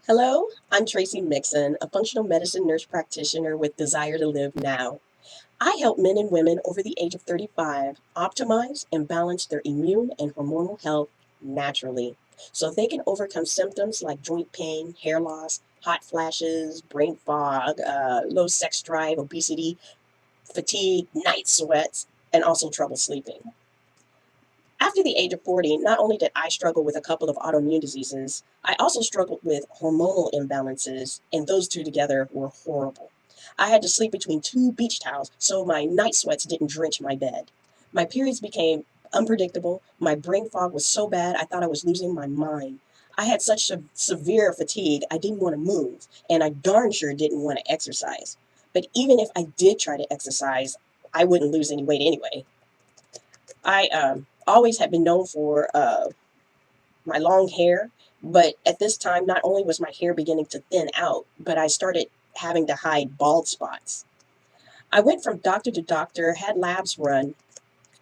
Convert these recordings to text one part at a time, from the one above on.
Hello, I'm Tracy Mixon, a functional medicine nurse practitioner with Desire to Live Now. I help men and women over the age of 35 optimize and balance their immune and hormonal health naturally so they can overcome symptoms like joint pain, hair loss, hot flashes, brain fog, low sex drive, obesity, fatigue, night sweats, and also trouble sleeping. After the age of 40, not only did I struggle with a couple of autoimmune diseases, I also struggled with hormonal imbalances, and those two together were horrible. I had to sleep between two beach towels so my night sweats didn't drench my bed. My periods became unpredictable. My brain fog was so bad I thought I was losing my mind. I had such severe fatigue, I didn't want to move, and I darn sure didn't want to exercise. But even if I did try to exercise, I wouldn't lose any weight anyway. I always had been known for my long hair, but at this time, not only was my hair beginning to thin out, but I started having to hide bald spots. I went from doctor to doctor, had labs run,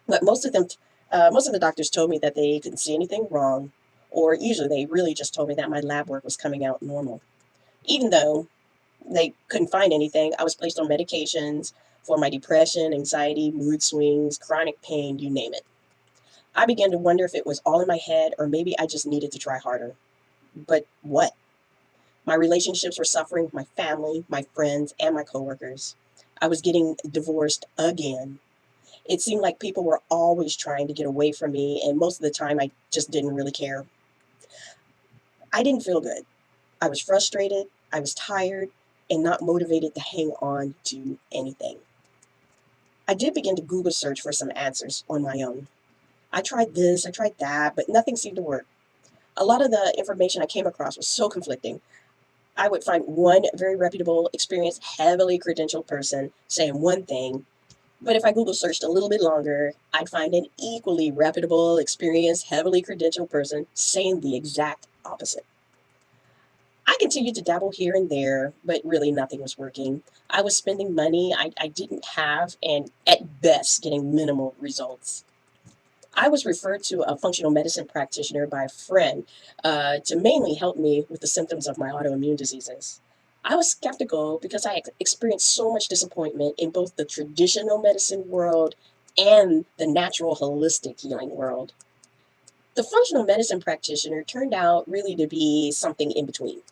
but most of the doctors told me that they couldn't see anything wrong, or usually they really just told me that my lab work was coming out normal. Even though they couldn't find anything, I was placed on medications for my depression, anxiety, mood swings, chronic pain, you name it. I began to wonder if it was all in my head or maybe I just needed to try harder. But what? My relationships were suffering with my family, my friends, and my coworkers. I was getting divorced again. It seemed like people were always trying to get away from me, and most of the time I just didn't really care. I didn't feel good. I was frustrated, I was tired, and not motivated to hang on to anything. I did begin to Google search for some answers on my own. I tried this, I tried that, but nothing seemed to work. A lot of the information I came across was so conflicting. I would find one very reputable, experienced, heavily credentialed person saying one thing, but if I Google searched a little bit longer, I'd find an equally reputable, experienced, heavily credentialed person saying the exact opposite. I continued to dabble here and there, but really nothing was working. I was spending money I didn't have and at best getting minimal results. I was referred to a functional medicine practitioner by a friend to mainly help me with the symptoms of my autoimmune diseases. I was skeptical because I experienced so much disappointment in both the traditional medicine world and the natural holistic healing world. The functional medicine practitioner turned out really to be something in between.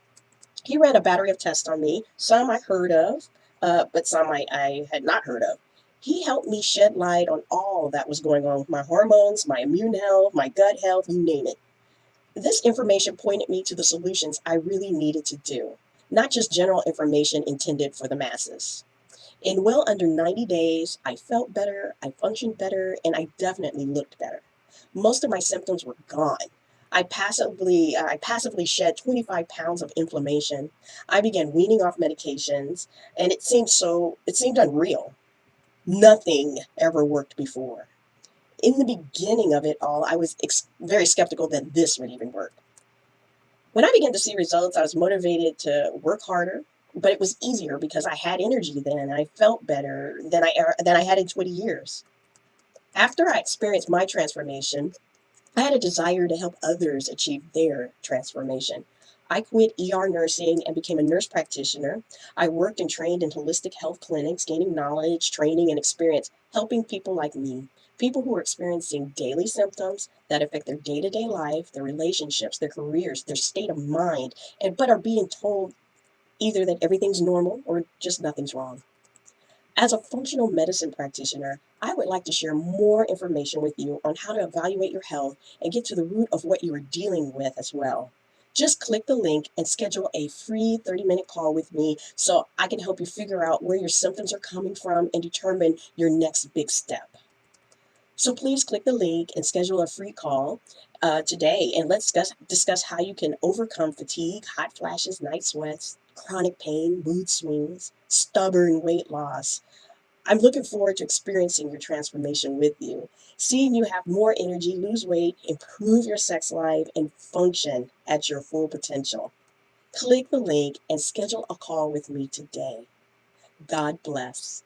He ran a battery of tests on me, some I heard of, but some I had not heard of. He helped me shed light on all that was going on with my hormones, my immune health, my gut health, you name it. This information pointed me to the solutions I really needed to do, not just general information intended for the masses. In well under 90 days, I felt better, I functioned better, and I definitely looked better. Most of my symptoms were gone. I passively shed 25 pounds of inflammation. I began weaning off medications, and it seemed unreal. Nothing ever worked before. In the beginning of it all, I was very skeptical that this would even work. When I began to see results, I was motivated to work harder, but it was easier because I had energy then and I felt better than I had in 20 years. After I experienced my transformation, I had a desire to help others achieve their transformation. I quit ER nursing and became a nurse practitioner. I worked and trained in holistic health clinics, gaining knowledge, training, and experience, helping people like me, people who are experiencing daily symptoms that affect their day to day life, their relationships, their careers, their state of mind, and but are being told either that everything's normal or just nothing's wrong. As a functional medicine practitioner, I would like to share more information with you on how to evaluate your health and get to the root of what you are dealing with as well. Just click the link and schedule a free 30-minute call with me so I can help you figure out where your symptoms are coming from and determine your next big step. So please click the link and schedule a free call today, and let's discuss how you can overcome fatigue, hot flashes, night sweats, chronic pain, mood swings, stubborn weight loss. I'm looking forward to experiencing your transformation with you, seeing you have more energy, lose weight, improve your sex life, and function at your full potential. Click the link and schedule a call with me today. God bless.